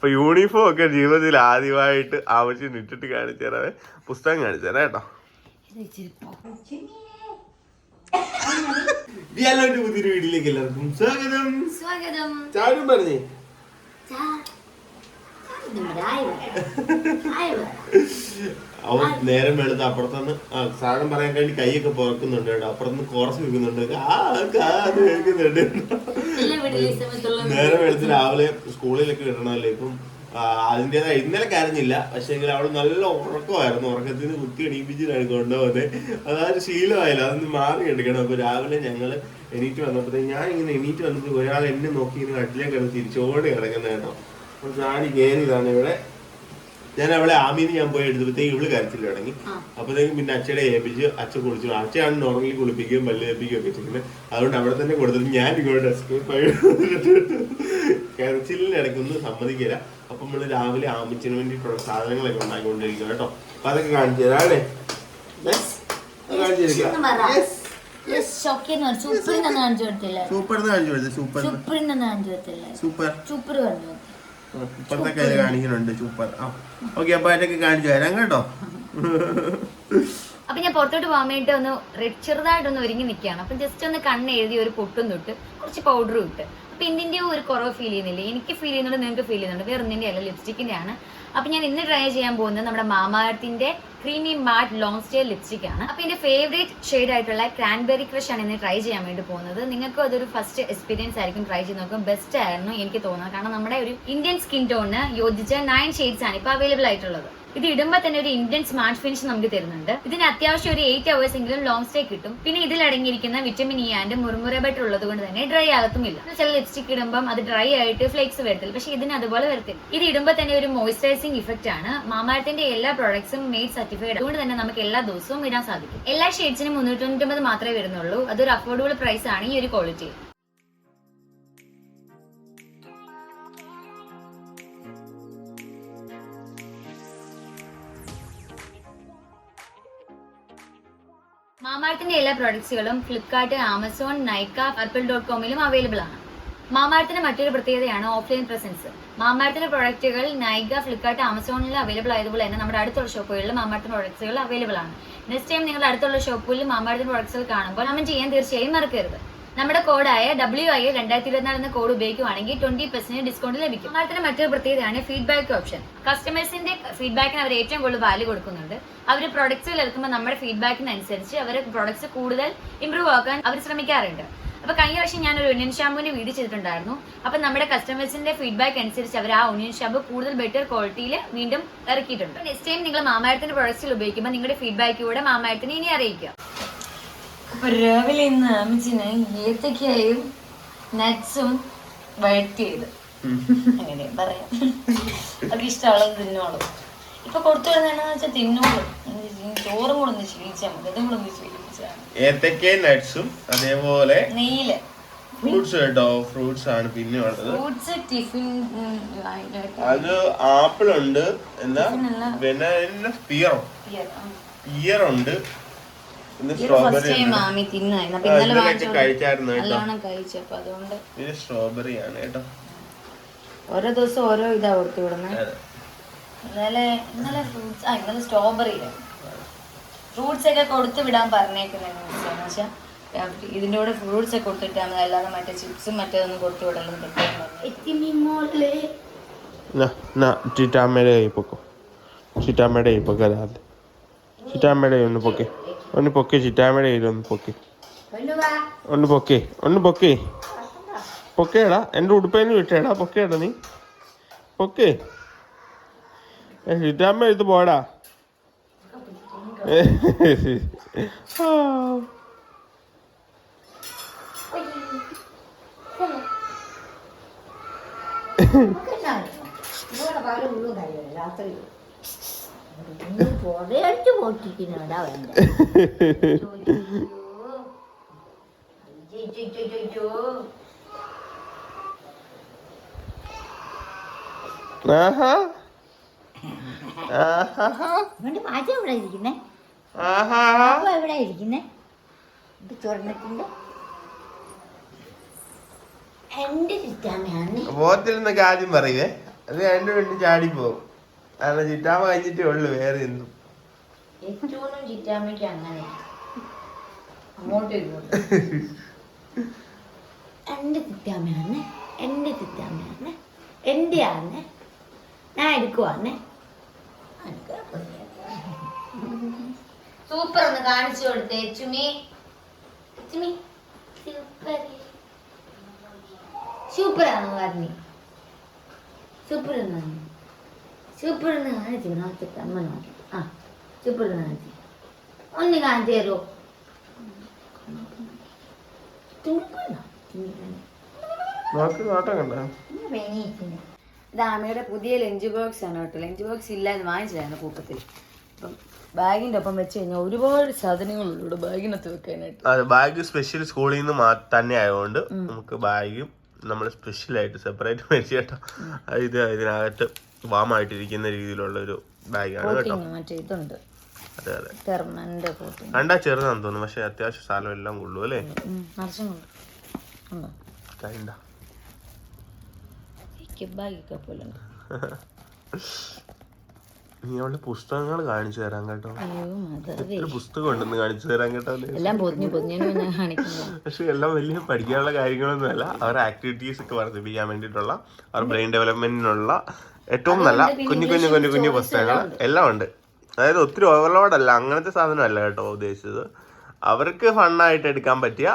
അപ്പൊ യൂണിഫോം ഒക്കെ ജീവിതത്തിൽ ആദ്യമായിട്ട് ആവശ്യം ഇട്ടിട്ട് കാണിച്ചു തരാവേ. പുസ്തകം കാണിച്ചു തരാം കേട്ടോ. പുതിയൊരു വീട്ടിലേക്ക് എല്ലാവർക്കും സ്വാഗതം. ചാടും പറഞ്ഞേ അവൻ നേരം വെളുത്ത് അപ്പുറത്തുനിന്ന് സാധനം പറയാൻ വേണ്ടി കൈയൊക്കെ പുറക്കുന്നുണ്ട് കേട്ടോ. അപ്പുറത്തുനിന്ന് കോറസ് വെക്കുന്നുണ്ട്, കേൾക്കുന്നുണ്ട്. നേരം വെളുത്ത് രാവിലെ സ്കൂളിലൊക്കെ കിട്ടണമല്ലോ. ഇപ്പം അതിൻ്റെതായ ഇന്നലെ കരഞ്ഞില്ല, പക്ഷേ എങ്കിൽ അവൾ നല്ല ഉറക്കമായിരുന്നു. ഉറക്കത്തിൽ നിന്ന് കുത്തി എണീപ്പിച്ചിട്ടാണ് കൊണ്ടുപോകുന്നത്. അതായത് ശീലമായില്ല, അതൊന്ന് മാറി എടുക്കണം. അപ്പൊ രാവിലെ ഞങ്ങൾ എണീറ്റ് വന്നപ്പോഴത്തേക്ക് ഞാൻ ഇങ്ങനെ എണീറ്റ് വന്നപ്പോൾ ഒരാൾ എന്നെ നോക്കി ഇങ്ങനെ കട്ടിലേക്ക് കിടന്ന് തിരിച്ചോടെ കിടക്കുന്ന കേട്ടോ. അപ്പൊ ചാടി കയറിയതാണ് ഇവിടെ. ഞാൻ അവളെ ആമീന്ന് ഞാൻ പോയി എടുത്തപ്പോഴത്തേക്ക് ഇവള് കരച്ചിൽ തുടങ്ങി. അപ്പോഴത്തേക്കും പിന്നെ അച്ഛനെ ഏൽപ്പിച്ച് അച്ഛൻ കുളിച്ചു. അച്ഛനാണ് നോർമലി കുളിപ്പിക്കുകയും പല്ല് തേപ്പിക്കുകയും ഒക്കെ ചെയ്യുന്നത്. അതുകൊണ്ട് അവിടെ തന്നെ കൊടുത്തിട്ട് ഞാൻ ഇങ്ങോട്ട് എസ്കേപ്പ് ആയി. കരച്ചിലിന് ഇടയ്ക്കൊന്നും സമ്മതിക്കില്ല. അപ്പൊ നമ്മള് രാവിലെ ആമിച്ചിന് വേണ്ടിയിട്ടുള്ള സാധനങ്ങളൊക്കെ ഉണ്ടാക്കിക്കൊണ്ടിരിക്കുക കേട്ടോ. അപ്പൊ അതൊക്കെ കാണിച്ചു തരാണേ. ഇപ്പഴത്തെ കയ്യിൽ കാണിക്കുന്നുണ്ട് സൂപ്പർ. ഓക്കെ, അപ്പൊ അതൊക്കെ കാണിച്ചു തരാം കേട്ടോ. അപ്പൊ ഞാൻ പുറത്തോട്ട് പോകാൻ വേണ്ടി ഒന്ന് ചെറുതായിട്ടൊന്ന് ഒരുങ്ങി നിൽക്കുകയാണ്. അപ്പൊ ജസ്റ്റ് ഒന്ന് കണ്ണ് എഴുതി ഒരു പൊട്ടും തൊട്ട് കുറച്ച് പൗഡറും ഇട്ട്. അപ്പൊ ഇതിന്റെ ഒരു കുറവ് ഫീൽ ചെയ്യുന്നില്ല. എനിക്ക് ഫീൽ ചെയ്യുന്നുണ്ട്, നിങ്ങൾക്ക് ഫീൽ ചെയ്യുന്നുണ്ട്. വേറെ ഒന്നിന്റെ അല്ല, ലിപ്സ്റ്റിക്കിന്റെ ആണ്. അപ്പൊ ഞാൻ ഇന്ന് ട്രൈ ചെയ്യാൻ പോകുന്നത് നമ്മുടെ മാമാഅർത്തിന്റെ creamy matte long stay lipstick ആണ്. അപ്പൊ എന്റെ ഫേവറേറ്റ് ഷെയ്ഡ് ആയിട്ടുള്ള ക്രാൻബെറി ക്രഷ് ആണ് ഇന്ന് ട്രൈ ചെയ്യാൻ വേണ്ടി പോകുന്നത്. നിങ്ങൾക്ക് അതൊരു ഫസ്റ്റ് എക്സ്പീരിയൻസ് ആയിരിക്കും. ട്രൈ ചെയ്ത് നോക്കും, ബെസ്റ്റ് ആയിരുന്നു എനിക്ക് തോന്നുന്നത്. കാരണം നമ്മുടെ ഒരു ഇന്ത്യൻ സ്കിൻ ടോണിന് യോജിച്ച 9 ഷെയ്ഡ്സ് ആണ് ഇപ്പൊ അവൈലബിൾ ആയിട്ടുള്ളത്. ഇത് ഇടുമ്പോൾ തന്നെ ഒരു ഇന്ത്യൻ സ്മാർട്ട് ഫിനിഷ് നമുക്ക് തരുന്നുണ്ട്. ഇതിന് അത്യാവശ്യം ഒരു 8 hours എങ്കിലും ലോങ് സ്റ്റേ കിട്ടും. പിന്നെ ഇതിൽ അടങ്ങിയിരിക്കുന്ന വിറ്റമിൻ ഇ ആൻഡ് മുറുമുറ ബട്ടർ ഉള്ളത് കൊണ്ട് തന്നെ ഡ്രൈ ആകത്തുമില്ല. ചില ലിപ്സ്റ്റിക് ഇടുമ്പോൾ അത് ഡ്രൈ ആയിട്ട് ഫ്ലേക്സ് വരത്തില്ല, പക്ഷെ ഇതിന് അതുപോലെ വരത്തില്ല. ഇത് ഇടുമ്പോൾ തന്നെ ഒരു മോയ്സ്ചറൈസിംഗ് ഇഫക്റ്റ് ആണ്. മാമാഅർത്തിന്റെ എല്ലാ പ്രോഡക്ട്സും മെയ്ഡ് സർട്ടിഫൈഡ്, അതുകൊണ്ട് തന്നെ നമുക്ക് എല്ലാ ദിവസവും ഇടാൻ സാധിക്കും. എല്ലാ ഷെയ്ഡ്സിനും 399 മാത്രമേ വരുന്നുള്ളൂ. അതൊരു അഫോർഡബിൾ പ്രൈസ് ആണ് ഈ ഒരു ക്വാളിറ്റി. മാമാഅർത്തിന്റെ എല്ലാ പ്രോഡക്ട്സുകളും Flipkart, Amazon, Nykaa, purple.com available ആണ്. മാമാഅർത്തിന്റെ മറ്റൊരു പ്രത്യേകതയാണ് ഓഫ്ലൈൻ പ്രസൻസ്. മാമാഅർത്തിന്റെ പ്രോഡക്റ്റുകൾ നൈക്ക, ഫ്ലിപ്കാർട്ട്, ആമസോണിൽ അവൈലബിൾ ആയതുപോലെ തന്നെ നമ്മുടെ അടുത്തുള്ള ഷോപ്പുകളിൽ മാമാഅർത്തിന്റെ പ്രോഡക്ട്സുകൾ അവൈലബിൾ ആണ്. നെക്സ്റ്റ് ടൈം നിങ്ങൾ അടുത്തുള്ള ഷോപ്പുകളിൽ മാമാഅർത്തിന്റെ പ്രോഡക്ട്സുകൾ കാണുമ്പോൾ കമന്റ് ചെയ്യാൻ തീർച്ചയായും മറക്കരുത്. നമ്മുടെ കോഡായ WIL 2024 എന്ന കോഡ് ഉപയോഗിക്കുകയാണെങ്കിൽ 20% ഡിസ്കൗണ്ട് ലഭിക്കും. മാമാഅർത്തിന്റെ മറ്റൊരു പ്രത്യേകതയാണ് ഫീഡ്ബാക്ക് ഓപ്ഷൻ. കസ്റ്റമേഴ്സിന്റെ ഫീഡ്ബാക്കിന് അവർ ഏറ്റവും കൂടുതൽ വാല്യൂ കൊടുക്കുന്നുണ്ട്. അവർ പ്രൊഡക്ട്സുകൾ എടുക്കുമ്പോൾ നമ്മുടെ ഫീഡ്ബാക്കിനനുസരിച്ച് അവർ പ്രൊഡക്ട്സ് കൂടുതൽ ഇംപ്രൂവ് ആക്കാൻ അവർ ശ്രമിക്കാറുണ്ട്. അപ്പൊ കഴിഞ്ഞ വർഷം ഞാൻ ഒരു ഒനിയൻ ഷാമ്പൂവിന്റെ വീഡിയോ ചെയ്തിട്ടുണ്ടായിരുന്നു. അപ്പൊ നമ്മുടെ കസ്റ്റമേഴ്സിന്റെ ഫീഡ്ബാക്ക് അനുസരിച്ച് അവർ ആ ഒനിയൻ ഷാമ്പൂ കൂടുതൽ ബെറ്റർ ക്വാളിറ്റിയിൽ വീണ്ടും ഇറക്കിയിട്ടുണ്ട്. നെക്സ്റ്റ് ടൈം നിങ്ങൾ മാമാഅർത്തിന്റെ പ്രൊഡക്ട്സുകൾ ഉപയോഗിക്കുമ്പോൾ നിങ്ങളുടെ ഫീഡ്ബാക്കിലൂടെ മാമാഅർത്തിനെ ഇനി അറിയിക്കുക. അപ്പൊ രാവിലെ ഇന്ന് അമ്മച്ചിന് ഏത്തക്കായും നട്ട്സും വഴറ്റിയത് അങ്ങനെ പറയാം. അത് ഇഷ്ടമുള്ളത് തിന്നോളും. ഇപ്പൊ കൊടുത്തു വിടുന്നതെന്നു വെച്ചാൽ തിന്നോളും. ചോറും കൂടെ ഒന്ന് ശീലിച്ചാൽ മതി, അതും കൂടെ ഒന്ന് ശീലിച്ചാൽ. ഏത്തക്കയും നട്ട്സും അതേപോലെ നെയ്യില് ഫ്രൂട്ട്സ് കേട്ടോ. ഫ്രൂട്ട്സ് ആണ് പിന്നെ ഉള്ളത്. ഫ്രൂട്ട്സ് ടിഫിൻ അത് ആപ്പിൾ ഉണ്ട്, എന്താ പിയർ ഉണ്ട്, സ്ട്രോബെറി ആണ് കേട്ടോ. ഓരോ ദിവസം ഓരോ ഇതാ കൊടുത്തു വിടുന്നത്. ഇന്നലെ ഫ്രൂട്ട്സ് ഇന്നലെ സ്ട്രോബെറി ഫ്രൂട്ട്സ് ഒക്കെ കൊടുത്തു വിടാൻ പറഞ്ഞേക്കുന്നതെന്ന് വെച്ചാൽ ഇതിന്റെ കൂടെ ഫ്രൂട്ട്സ് ഒക്കെ കൊടുത്തിട്ടാൽ മതി, അല്ലാതെ മറ്റേ ചിപ്സും മറ്റേതൊന്നും കൊടുത്തു വിടലെന്ന് ചിറ്റാമ്മയുടെ കൈ പൊക്കോ. ചിറ്റാമ്മയുടെ കൈ പൊക്കെ ചിറ്റാമ്മയുടെ ഒന്ന് പൊക്കെ ചിറ്റാമ്മയുടെ കയ്യിൽ ഒന്ന് പൊക്കേടാ. എൻ്റെ ഉടുപ്പേന്ന് വിട്ടേടാ, പൊക്കേടാ നീ പൊക്കേ. ചിറ്റാമ്മ എടുത്ത് പോടാ. ബോധത്തിൽ നിന്നൊക്കെ ആദ്യം പറയേ, അത് അതിന്റെ വേണ്ടി ചാടിപ്പോവും. കാരണം ചിറ്റാമ്മ കഴിഞ്ഞിട്ടേ ഉള്ളു വേറെ എന്തും. ഏറ്റവും ചിറ്റാമ്മയ്ക്ക് അങ്ങനെ അങ്ങോട്ടും ഇങ്ങോട്ടും എന്റെ ചിറ്റാമ്മയാണ്, എന്റെ ചിറ്റാമ്മയാണ്, എന്റെ ആണ്, ഞാൻ എടുക്കുവാണ്. സൂപ്പർ ഒന്ന് കാണിച്ചു കൊടുത്തേ ചുമി. ചുമി സൂപ്പർ സൂപ്പറാന്ന് പറഞ്ഞു. സൂപ്പർ എന്നാണ് സൂപ്പർ എന്ന് കാണിച്ചു. നോക്കിട്ട് അമ്മ നോക്കി. ആ സൂപ്പർ എന്ന് കാണിച്ചു. ഒന്ന് കാണിച്ചു തരുമോ? ഇത് ആമയുടെ പുതിയ ലഞ്ച് ബോക്സ് ആണ് കേട്ടോ. ലഞ്ച് ബോക്സ് ഇല്ലാതെ വാങ്ങിച്ചതാണ് കൂട്ടത്തിൽ. അപ്പം ബാഗിന്റെ ഒപ്പം വെച്ച് കഴിഞ്ഞാൽ ഒരുപാട് സാധനങ്ങളുള്ളൂ ബാഗിനകത്ത് വെക്കാനായിട്ട്. അതെ, ബാഗ് സ്പെഷ്യൽ സ്കൂളിൽ നിന്ന് തന്നെ ആയതുകൊണ്ട് നമുക്ക് ബാഗും നമ്മൾ സ്പെഷ്യലായിട്ട് സെപ്പറേറ്റ് മേടിച്ചു കേട്ടോ. ഇത് ഇതിനകത്ത് വാമായിട്ടിരിക്കുന്ന രീതിയിലുള്ള ഒരു ബാഗാണ് കേട്ടോ. മറ്റേ ഇതുണ്ട്. അതെ അതെ, തെർമന്റെ കണ്ടാ ചെറുതാന്ന് തോന്നുന്നു, പക്ഷെ അത്യാവശ്യം സ്ഥലം എല്ലാം കൊള്ളു അല്ലേ. നീ അവളുടെ പുസ്തകങ്ങൾ കാണിച്ചു തരാൻ കേട്ടോ. എത്ര പുസ്തകം ഉണ്ടെന്ന് കാണിച്ചു തരാൻ കേട്ടോ. പക്ഷെ എല്ലാം വലിയ പഠിക്കാനുള്ള കാര്യങ്ങളൊന്നും അല്ല. അവരുടെ ആക്ടിവിറ്റീസ് ഒക്കെ വർദ്ധിപ്പിക്കാൻ വേണ്ടിയിട്ടുള്ള അവരുടെ ബ്രെയിൻ ഡെവലപ്മെന്റിനുള്ള ഏറ്റവും നല്ല കുഞ്ഞു കുഞ്ഞു കുഞ്ഞു കുഞ്ഞു പുസ്തകങ്ങൾ എല്ലാം ഉണ്ട്. അതായത് ഒത്തിരി ഓവർലോഡ് അല്ല, അങ്ങനത്തെ സാധനം അല്ല കേട്ടോ ഉദ്ദേശിച്ചത്. അവർക്ക് ഫണ്ണായിട്ട് എടുക്കാൻ പറ്റിയ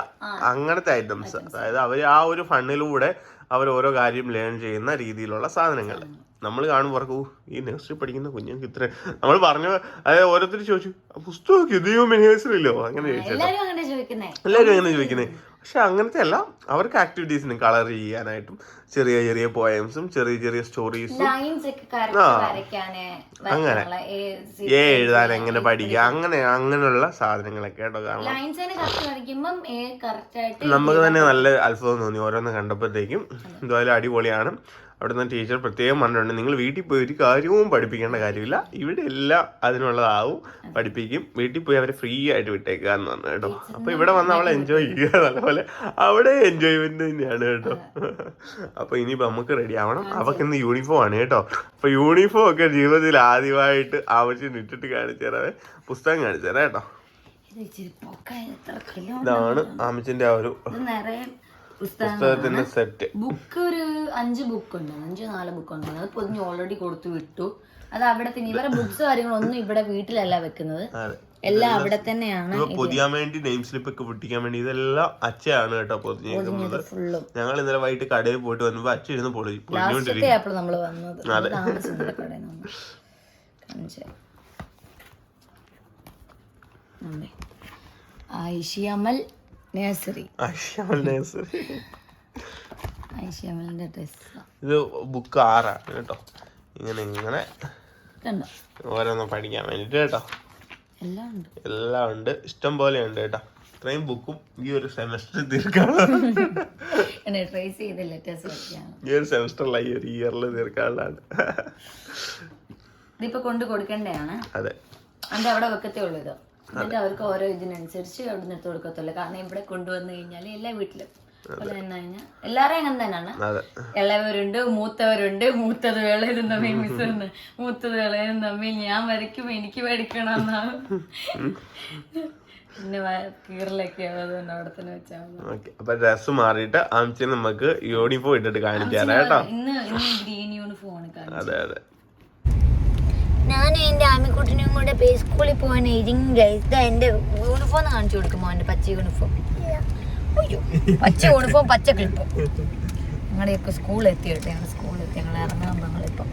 അങ്ങനത്തെ ഐറ്റംസ്. അതായത് അവർ ആ ഒരു ഫണ്ണിലൂടെ അവർ ഓരോ കാര്യം ലേൺ ചെയ്യുന്ന രീതിയിലുള്ള സാധനങ്ങൾ നമ്മൾ കാണുമ്പോൾ ഓർക്കൂ, ഈ നഴ്സറി പഠിക്കുന്ന കുഞ്ഞുങ്ങൾക്ക് ഇത്ര നമ്മൾ പറഞ്ഞു. അതായത് ഓരോരുത്തർ ചോദിച്ചു പുസ്തകമൊക്കെ ദൈവം നഴ്സറിയില്ലോ അങ്ങനെ ചോദിച്ചോ. എല്ലാവരും അങ്ങനെ ചോദിക്കുന്നത്. പക്ഷെ അങ്ങനത്തെ അല്ല, അവർക്ക് ആക്ടിവിറ്റീസിന് കളർ ചെയ്യാനായിട്ടും ചെറിയ ചെറിയ പോയംസും ചെറിയ ചെറിയ സ്റ്റോറീസും അങ്ങനെ എഴുതാൻ എങ്ങനെ പഠിക്കുക അങ്ങനെയുള്ള സാധനങ്ങളൊക്കെ കേട്ടോ. കാരണം നമുക്ക് തന്നെ നല്ല അത്ഭുതം തോന്നി ഓരോന്ന് കണ്ടപ്പോഴത്തേക്കും. എന്തായാലും അടിപൊളിയാണ്. അവിടുന്ന് ടീച്ചർ പ്രത്യേകം പറഞ്ഞിട്ടുണ്ട്, നിങ്ങൾ വീട്ടിൽ പോയി ഒരു കാര്യവും പഠിപ്പിക്കേണ്ട കാര്യമില്ല, ഇവിടെ എല്ലാം അതിനുള്ളതാവും, പഠിപ്പിക്കും. വീട്ടിൽ പോയി അവരെ ഫ്രീ ആയിട്ട് വിട്ടേക്കുക എന്ന് പറഞ്ഞു കേട്ടോ. അപ്പൊ ഇവിടെ വന്ന് അവളെ എൻജോയ് ചെയ്യുക, നല്ലപോലെ അവിടെ എൻജോയ്മെന്റ് തന്നെയാണ് കേട്ടോ. അപ്പൊ ഇനിയിപ്പോ നമുക്ക് റെഡി ആവണം. അവർക്ക് ഇന്ന് യൂണിഫോം ആണ് കേട്ടോ. അപ്പൊ യൂണിഫോം ഒക്കെ ജീവിതത്തിൽ ആദ്യമായിട്ട് ആവശ്യം ഇട്ടിട്ട് കാണിച്ചു തരാവേ, പുസ്തകം കാണിച്ചു തരാം കേട്ടോ. ഇതാണ് ആമിച്ചിന്റെ ആ ഒരു പുസ്തകത്തിന്റെ സെറ്റ്. ബുക്ക് ഒരു 5 ബുക്കുണ്ട്, 4 ബുക്കുണ്ട്. അത് പൊതിഞ്ഞ് ഓൾറെഡി കൊടുത്തു വിട്ടു. അത് അവിടെ തന്നെ ഇവരെ ബുക്സ് കാര്യങ്ങളൊന്നും ഇവിടെ വീട്ടിലല്ല വെക്കുന്നത്, എല്ലാം അവിടെ തന്നെയാണ്. പൊതിയാൻ വേണ്ടി നെയിം സ്ലിപ്പ് ഒക്കെ പൊട്ടിക്കാൻ വേണ്ടി ഇതെല്ലാം അച്ഛയാണ് കേട്ടോ പൊതിഞ്ഞത്. ഞങ്ങൾ ഇന്നലെ വൈകിട്ട് കടയിൽ പോയിട്ട് വന്നപ്പോ അച്ഛ ഇരുന്ന് പൊളിഞ്ഞോണ്ടിരിക്കും. നമ്മള് വന്നത് ഐഷിയമൽ നഴ്സറി. ഇത് ബുക്ക് 6 ആണ് കേട്ടോ. ഇങ്ങനെ ഓരോന്ന് പഠിക്കാൻ വേണ്ടിട്ട് കേട്ടോ. എല്ലാം ഉണ്ട്, ഇഷ്ടം പോലെ ഉണ്ട് കേട്ടോ. ഇത്രയും ബുക്കും ഈ ഒരു സെമസ്റ്റർ തീർക്കാനുള്ളതാണ്. ഈ ഒരു സെമസ്റ്ററില ഈ ഒരു ഇയറിൽ തീർക്കാനുള്ളതാണ്. ഇതിപ്പോ കൊണ്ട് കൊടുക്കേണ്ടതാണ്. അതെ, അതിന്റെ അവിടെ വെക്കത്തേ ഉള്ളൂ. ഇത് എന്നിട്ട് അവർക്ക് ഓരോ ഇതിനനുസരിച്ച് അവിടെ നിന്ന് എടുത്ത് കൊടുക്കത്തുള്ളൂ. കാരണം ഇവിടെ കൊണ്ടുവന്നു കഴിഞ്ഞാൽ എല്ലാ വീട്ടിലും എല്ലാരും അങ്ങനെ തന്നെയാണ്. ഇളയവരുണ്ട്, മൂത്തവരുണ്ട്. മൂത്തത് വിളയും തമ്മിൽ മിസ് മൂത്തത് വിളയും തമ്മിൽ ഞാൻ വരയ്ക്കും, എനിക്ക് പഠിക്കണം എന്നാണ്. പിന്നെ കീറലൊക്കെ അതുകൊണ്ട് അവിടെ തന്നെ വെച്ചാൽ. അപ്പൊ ഡ്രസ് മാറിയിട്ട് ആമിച്ച് നമുക്ക് യൂണിഫോം ഇട്ടിട്ട് കാണിക്കാം കേട്ടോ. ഇന്ന് ഗ്രീൻ യൂണിഫോം ആണ്. അതെ അതെ, ഞാനും എൻ്റെ ആമിക്കുട്ടിനും കൂടെ പ്ലേ സ്കൂളിൽ പോകാൻ എൻ്റെ യൂണിഫോം കാണിച്ചു കൊടുക്കുമോ? എൻ്റെ പച്ച യൂണിഫോം, പച്ച യൂണിഫോം, പച്ച ക്ലിപ്പ്. ഞങ്ങളുടെയൊക്കെ സ്കൂളിലെത്തി കേട്ടോ. ഞങ്ങൾ സ്കൂളിലെത്തി, ഞങ്ങൾ ഇറങ്ങാൻ ഞങ്ങളിപ്പം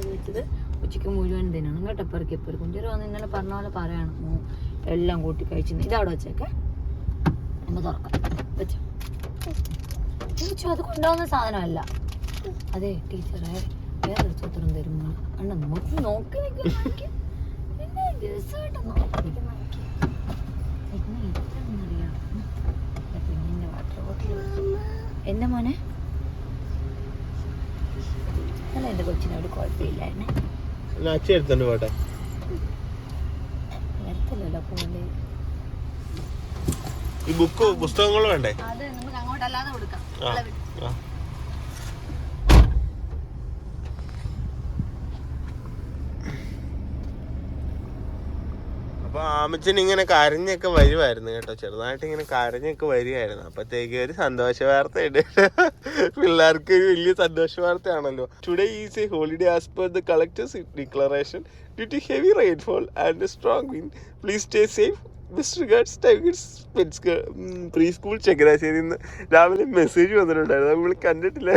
വെച്ചത് ഉച്ചയ്ക്ക് മുഴുവൻ തിന്നണം കേട്ടോ. എപ്പറക്കി കുഞ്ചേരം വന്ന് ഇന്നലെ പറഞ്ഞ പോലെ പറയണം, എല്ലാം കൂട്ടി കഴിച്ചു. ഇതവിടെ വെച്ചേക്കെ നമ്മൾ തുറക്കാം. വെച്ചോ, അത് കൊണ്ടുപോകുന്ന സാധനമല്ല. അതെ ടീച്ചറെ വേറൊരു ചിത്രം തരുമ്പോൾ അണ്ണ നോക്കി നോക്കി നിൽക്കും. പിന്നെ ദിവസമായിട്ട് നോക്കിയിരിക്കും. ഇതെന്നറിയാം, പിന്നെ വാട്ടർ ബോട്ടിൽ എൻ്റെ മോനെ അല്ല, എൻ്റെ കൊച്ചിനോട് കുഴപ്പമില്ലായിരുന്നേ. വരത്തില്ലല്ലോ പോലെ. ഈ ബുക്ക് പുസ്തകങ്ങൾ വേണ്ടേ? അത് നമുക്ക് അങ്ങോട്ടല്ലാതെ കൊടുക്കാം. അമ്മച്ചൻ ഇങ്ങനെ കരഞ്ഞൊക്കെ വരുമായിരുന്നു കേട്ടോ, ചെറുതായിട്ട് ഇങ്ങനെ കരഞ്ഞൊക്കെ വരികയായിരുന്നു. അപ്പത്തേക്ക് ഒരു സന്തോഷ വാർത്തയുണ്ട്. പിള്ളേർക്ക് ഒരു വലിയ സന്തോഷ വാർത്തയാണല്ലോ. Today is a holiday as per the collector's declaration due to heavy rainfall and strong wind. Please stay safe. Best regards tigers pets preschool Changanassery. രാവിലെ മെസ്സേജ് വന്നിട്ടുണ്ടായിരുന്നു, നമ്മൾ കണ്ടിട്ടില്ല.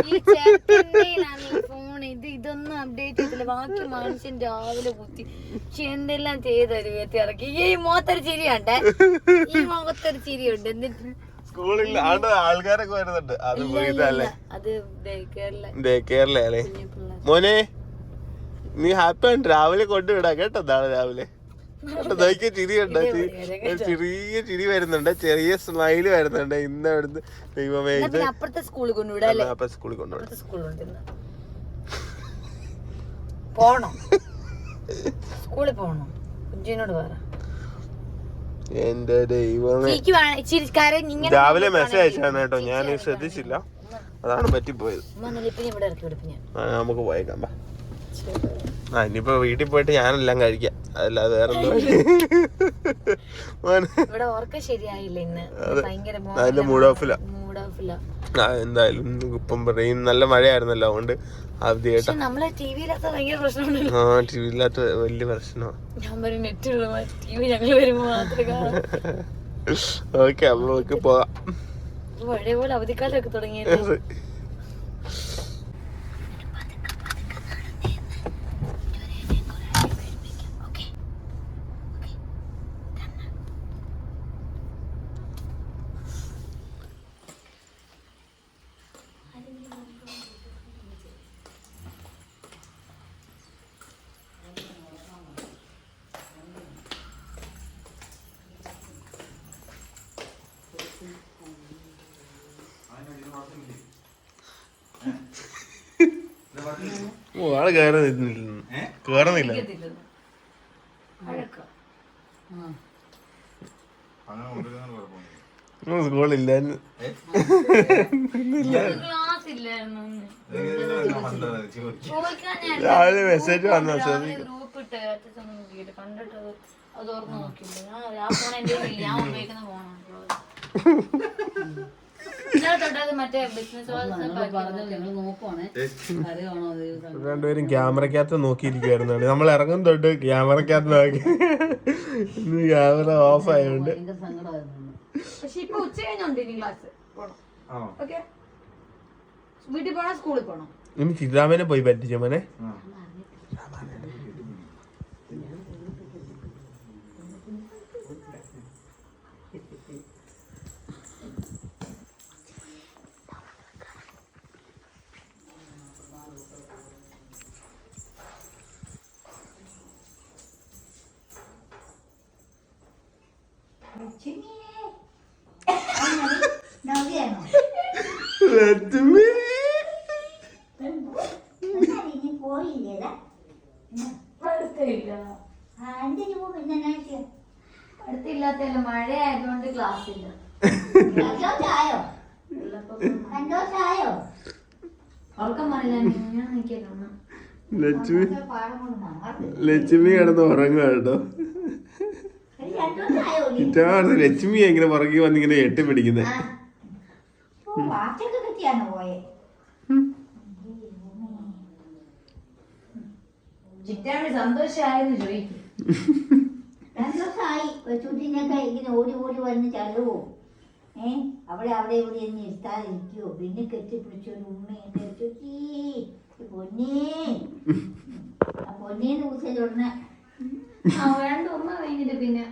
ഇതൊന്നും അപ്ഡേറ്റ് ചെയ്തില്ല. ബാക്കി മനുഷ്യൻ രാവിലെ കുത്തി എന്തെല്ലാം ചെയ്തൊരു ഇറക്കി. ഈ മുഖത്തൊരു ചിരിയുണ്ട്, ഈ മുഖത്തൊരു ചിരിയുണ്ട്. എന്നിട്ട് സ്കൂളിൽ ആൾക്കാരൊക്കെ വരുന്നുണ്ട്. അത് അത് ഡേ കെയറിലെ അല്ലേ മോനെ? നീ ഹാപ്പി ആണ്. രാവിലെ കൊണ്ടുവിടാ കേട്ടോ. നാളെ രാവിലെ ചിരിയുണ്ട്, ചെറിയ ചിരി വരുന്നുണ്ട്, ചെറിയ സ്മൈല് വരുന്നുണ്ട്. ഇന്ന് അവിടുന്ന് ദൈവമേ അപ്പുറത്തെ സ്കൂളിൽ കൊണ്ടുവിടാം. സ്കൂളിൽ കൊണ്ടുവിടാം. പോണോ? സ്കൂളിൽ പോണോ? കുഞ്ചിനോട് പറ. എന്റെ ദൈവമേ, രാവിലെ മെസ്സേജ് അയച്ചാണ് കേട്ടോ, ഞാൻ ശ്രദ്ധിച്ചില്ല, അതാണ് പറ്റിപ്പോയത്. നമുക്ക് പോയേക്കാം. ഇനിയിപ്പോ വീട്ടിൽ പോയിട്ട് ഞാനെല്ലാം കഴിക്കാം, അതല്ലാതെ വേറെ അതിന്റെ മൂഡ് ഓഫില്ല. എന്തായാലും ഇപ്പം പറയും നല്ല മഴയായിരുന്നല്ലോ, അതുകൊണ്ട് അവധി കേട്ടോ. ആ ടി വിയില്ലാത്ത വലിയ പ്രശ്നമാണ്. ഓക്കെ, അപ്പൊ നമുക്ക് പോകാം. അവധിക്കാലൊക്കെ തുടങ്ങിയത്. ആള് കേറുന്നില്ല. സ്കൂളില്ലായിരുന്നു, രാവിലെ മെസ്സേജ് വന്നു. രണ്ടുപേരും ക്യാമറക്കകത്ത് നോക്കിയിരിക്കുവായിരുന്നു. നമ്മൾ ഇറങ്ങും തൊട്ട് ക്യാമറക്കകത്ത് നോക്കി. ഇന്ന് ക്യാമറ ഓഫ് ആയതുകൊണ്ട് ഇനി ചിത്രാമനെ പോയി പറ്റിച്ച മോനെ. അടുത്തില്ലാത്ത മഴ ആയതുകൊണ്ട് ക്ലാസ് ഇല്ല. ലക്ഷ്മി കിടന്ന് ഉറങ്ങുക കേട്ടോ. ലക്ഷ്മി എങ്ങനെ പുറകെ വന്നിങ്ങനെ എട്ടി പിടിക്കുന്നത്. സന്തോഷമായെന്ന് ചോദിക്കും. സന്തോഷമായി. ചുറ്റിനൊക്കെ ഇങ്ങനെ ഓടി ഓടി വന്ന് ചള്ളുവോ? അവിടെ അവിടെ ഇവിടെ ഒന്ന് ഇരുത്താതിരിക്കുവോ? പിന്നെ കെട്ടിപ്പിടിച്ചൊരു ഉമ്മയുണ്ട്. ചുറ്റി പൊന്നേ, ആ പൊന്നേന്ന് കുറിച്ചുടനെ വേണ്ട ഉമ്മ കഴിഞ്ഞിട്ട് പിന്നെ